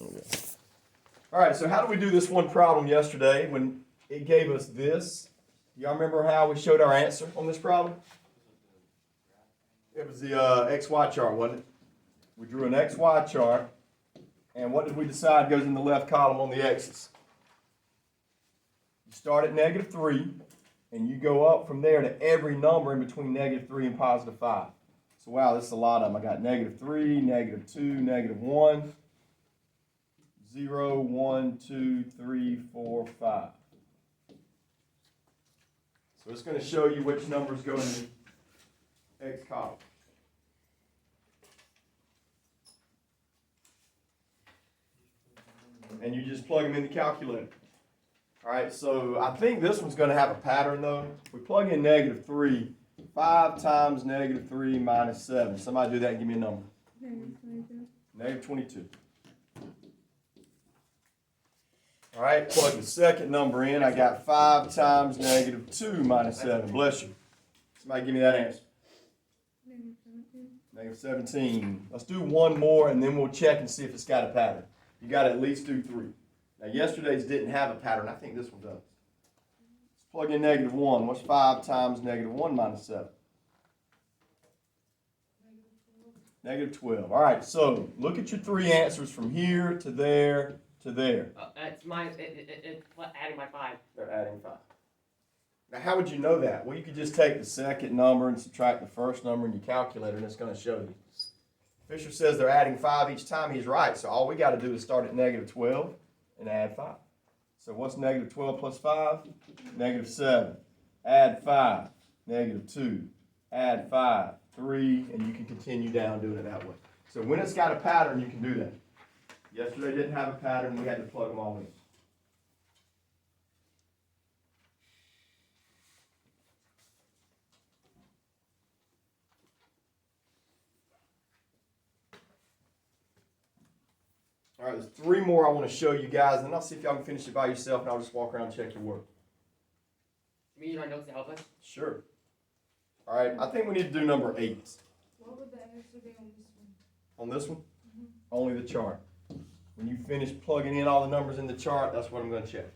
Okay. All right, so how do we do this one problem yesterday when it gave us this? Y'all remember how we showed our answer on this problem? It was the XY chart, wasn't it? We drew an XY chart, and what did we decide goes in the left column on the x's? You start at -3, and you go up from there to every number in between -3 and +5. So wow, this is a lot of them. I got -3, -2, -1, 0, 1, 2, 3, 4, 5. So it's going to show you which numbers go in the X column. And you just plug them in the calculator. All right, so I think this one's going to have a pattern though. If we plug in -3, 5 times -3 minus 7. Somebody do that and give me a number. -22. All right, plug the second number in. I got 5 times -2 minus 7. Bless you. Somebody give me that answer. -17. Let's do one more and then we'll check and see if it's got a pattern. You got to at least do 3. Now yesterday's didn't have a pattern. I think this one does. Let's plug in -1. What's 5 times -1 minus 7? -12. All right, so look at your 3 answers from here to there to there. It's adding my 5. They're adding 5. Now, how would you know that? Well, you could just take the second number and subtract the first number in your calculator, and it's going to show you. Fisher says they're adding 5 each time. He's right. So all we got to do is start at -12 and add 5. So what's -12 plus 5? -7. Add 5. -2. Add 5. 3. And you can continue down doing it that way. So when it's got a pattern, you can do that. Yesterday didn't have a pattern. We had to plug them all in. All right, there's 3 more I want to show you guys, and then I'll see if y'all can finish it by yourself, and I'll just walk around and check your work. You mean my notes to help us? Sure. All right, I think we need to do number 8. What would the answer be on this one? On this one? Only the chart. When you finish plugging in all the numbers in the chart, that's what I'm going to check.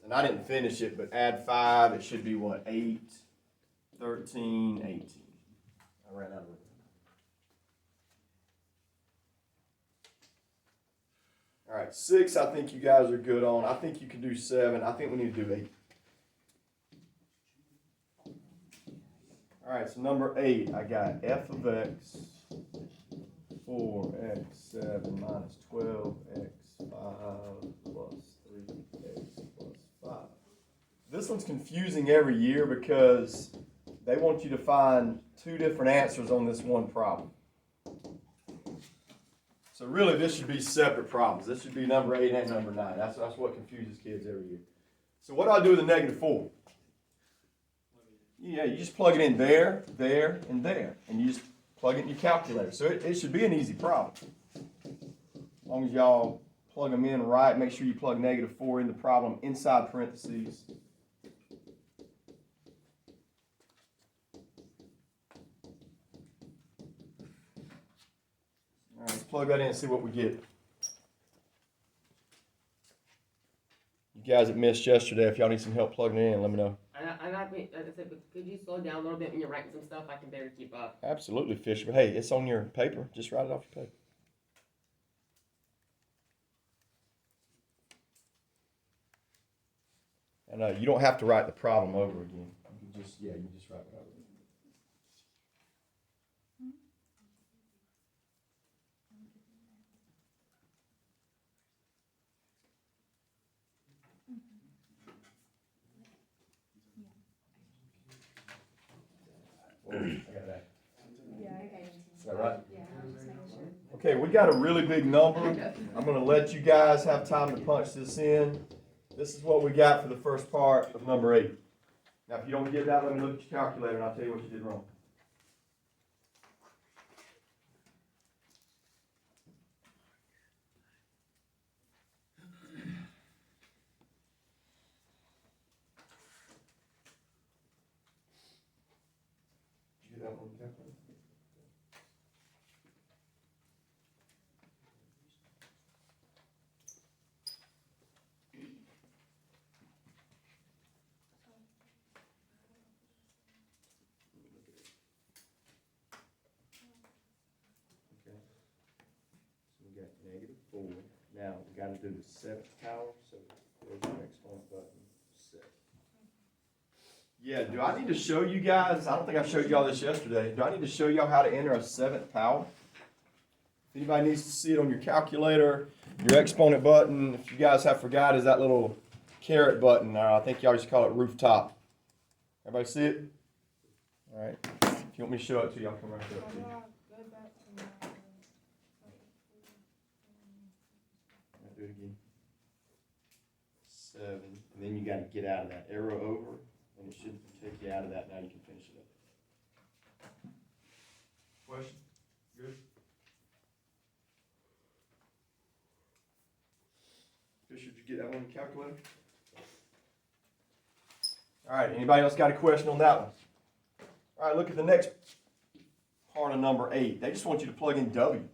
And I didn't finish it, but add 5, it should be what? 8, 13, 18. I ran out of room. All right, 6, I think you guys are good on. I think you can do 7. I think we need to do 8. All right, so number 8, I got f of x, 4x7 minus 12x5 plus 3x plus 5. This one's confusing every year because they want you to find 2 different answers on this one problem. So really, this should be separate problems. This should be number 8 and number 9. That's what confuses kids every year. So what do I do with the -4? Yeah, you just plug it in there, there, and there. And you just plug it in your calculator. So it should be an easy problem. As long as y'all plug them in right, make sure you plug -4 in the problem inside parentheses. All right, let's plug that in and see what we get. You guys that missed yesterday, if y'all need some help plugging it in, let me know. Could you slow down a little bit when you're writing some stuff? I can barely keep up. Absolutely, Fisher. But hey, it's on your paper. Just write it off your paper. And you don't have to write the problem over again. You can just write it over. I got that. Is that right? Okay, we got a really big number. I'm going to let you guys have time to punch this in. This is what we got for the first part of number 8. Now, if you don't get that, let me look at your calculator and I'll tell you what you did wrong. Did you get that one on the calculator? we got -4. Now, we gotta do the 7th power, so there's your exponent button, 7. Yeah, do I need to show you guys, I don't think I showed y'all this yesterday, do I need to show y'all how to enter a 7th power? If anybody needs to see it on your calculator, your exponent button, if you guys have forgot, is that little caret button, I think y'all just call it rooftop. Everybody see it? Alright, if you want me to show it to you, I'll come right up to you. Go back to my, I'll do it again. 7, and then you gotta get out of that arrow over, and it should take you out of that, now you can finish it up. Question? Good? Fisher, did you get that one on the calculator? Alright, anybody else got a question on that one? Alright, look at the next part of number 8. They just want you to plug in W.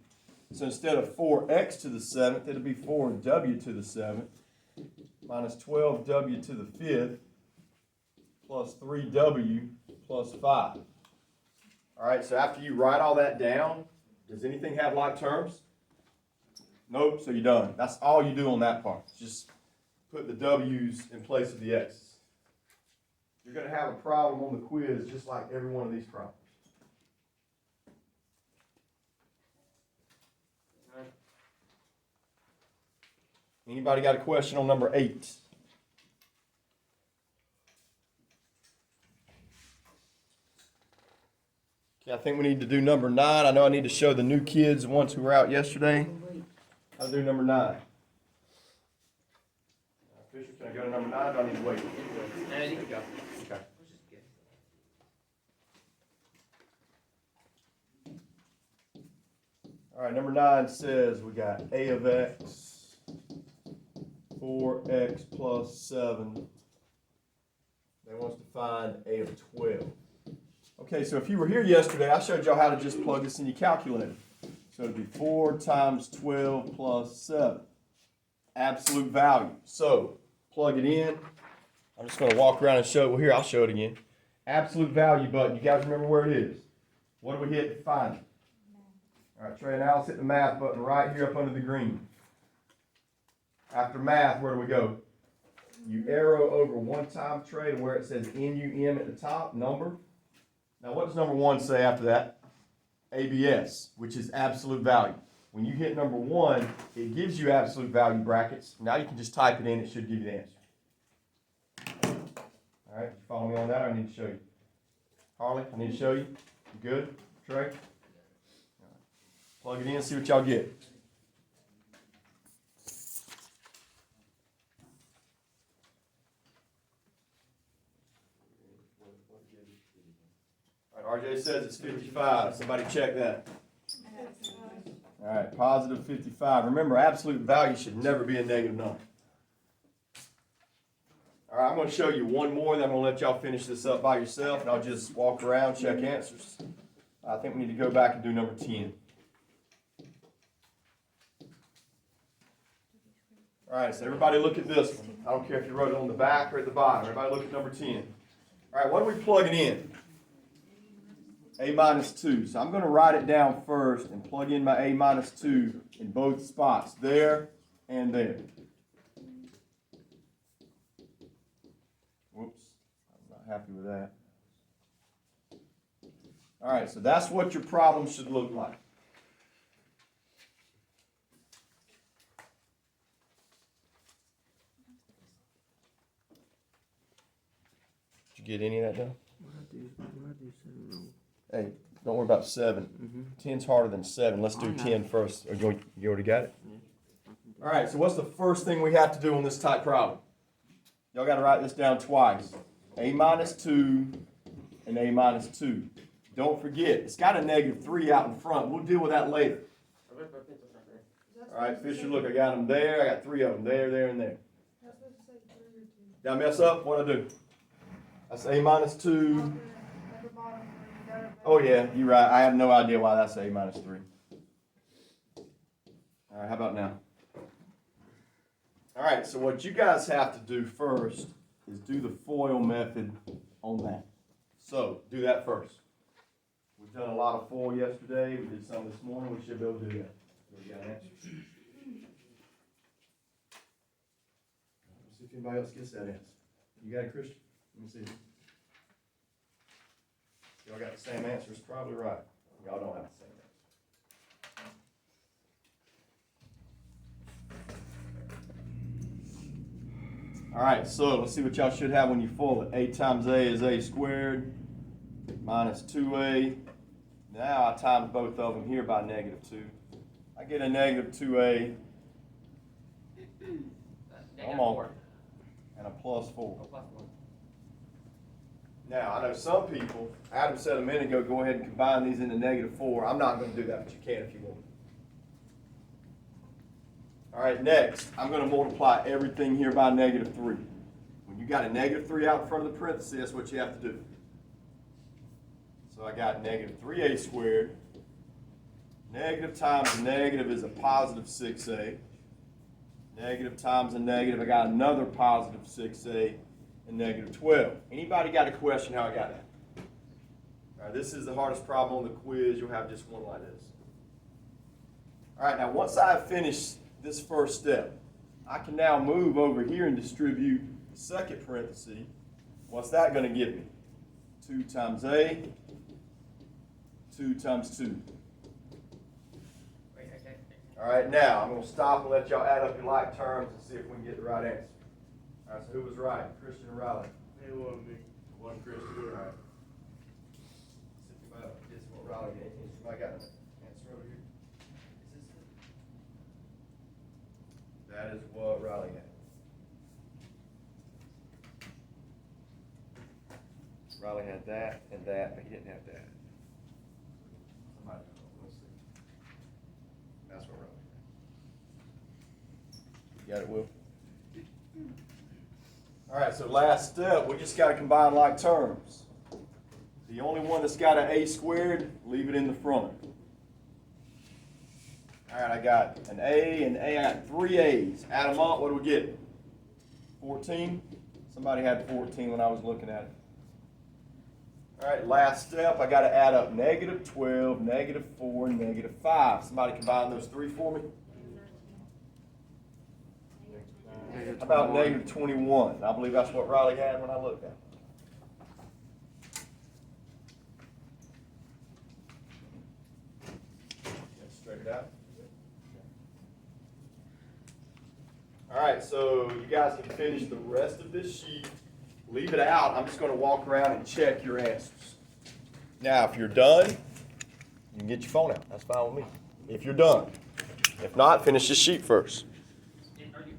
So instead of 4x to the 7th, it'll be 4w to the 7th minus 12w to the 5th plus 3w plus 5. Alright, so after you write all that down, does anything have like terms? Nope, so you're done. That's all you do on that part. Just put the w's in place of the x's. You're going to have a problem on the quiz just like every one of these problems. Anybody got a question on number 8? Okay, I think we need to do number 9. I know I need to show the new kids, the ones who were out yesterday. I'll do number 9. Fisher, can I go to number 9? Do I need to wait? No, you can go. Okay. All right, number 9 says we got a of x, 4x plus 7. They want us to find a of 12. Okay, so if you were here yesterday, I showed y'all how to just plug this in your calculator. So it'd be 4 times 12 plus 7. Absolute value. So plug it in. I'm just going to walk around and show it. Well, here, I'll show it again. Absolute value button. You guys remember where it is? What do we hit to find it? All right, Trey and Alice hit the math button right here up under the green. After math, where do we go? You arrow over one time, Trey, to where it says NUM at the top, number. Now, what does number 1 say after that? ABS, which is absolute value. When you hit number 1, it gives you absolute value brackets. Now you can just type it in. It should give you the answer. All right, you follow me on that, or I need to show you? Harley, I need to show you? You good? Trey? Plug it in, see what y'all get. All right, RJ says it's 55. Somebody check that. All right, positive 55. Remember, absolute value should never be a negative number. All right, I'm going to show you one more, then I'm going to let y'all finish this up by yourself, and I'll just walk around, check answers. I think we need to go back and do number 10. All right, so everybody look at this one. I don't care if you wrote it on the back or at the bottom. Everybody look at number 10. All right, what are we plugging in? A minus 2. So I'm going to write it down first and plug in my A minus 2 in both spots, there and there. Whoops, I'm not happy with that. All right, so that's what your problem should look like. Did you get any of that done? Hey, don't worry about 7. 10's harder than 7. Let's do 10 first. You already got it? All right, so what's the first thing we have to do on this type problem? Y'all got to write this down twice. A minus 2 and A minus 2. Don't forget, it's got a -3 out in front. We'll deal with that later. All right, Fisher, look, I got them there. I got 3 of them, there, and there. Did I mess up? What'd I do? That's A minus 2. Oh, yeah, you're right. I have no idea why that's A minus 3. All right, how about now? All right, so what you guys have to do first is do the FOIL method on that. So, do that first. We've done a lot of FOIL yesterday. We did some this morning. We should be able to do that. answer. Let's see if anybody else gets that answer. You got it, Christian? Let me see. Y'all got the same answer, it's probably right. Y'all don't have the same answer. All right, so let's see what y'all should have when you fold it. A times A is A squared minus 2A. Now I times both of them here by -2. I get a -2A Negative on. 4. and a +4. Oh, +1. Now, I know some people, Adam said a minute ago, go ahead and combine these into -4. I'm not going to do that, but you can if you want. All right, next, I'm going to multiply everything here by -3. When you got a -3 out in front of the parenthesis, that's what you have to do. So I got -3A squared. Negative times a negative is a positive 6A. Negative times a negative, I got another positive 6A and -12. Anybody got a question how I got that? All right, this is the hardest problem on the quiz. You'll have just one like this. All right, now once I have finished this first step, I can now move over here and distribute the second parenthesis. What's that going to give me? 2 times A, 2 times 2. Wait, okay. All right, now I'm going to stop and let y'all add up your like terms and see if we can get the right answer. All right, so who was right? Christian or Riley? It wasn't me. One Christian. All right. See if anybody gets what Riley gave. Somebody got an answer over here? Is this it? That is what Riley had. Riley had that and that, but he didn't have that. Somebody, let's see. That's what Riley had. You got it, Will? All right, so last step, we just got to combine like terms. The only one that's got an A squared, leave it in the front. All right, I got an A and A. I got 3 A's. Add them up, what do we get? 14? Somebody had 14 when I was looking at it. All right, last step, I got to add up -12, -4, and -5. Somebody combine those three for me? How about -21? I believe that's what Riley had when I looked at it. Straight it out. All right, so you guys can finish the rest of this sheet. Leave it out. I'm just going to walk around and check your answers. Now, if you're done, you can get your phone out. That's fine with me. If you're done. If not, finish this sheet first.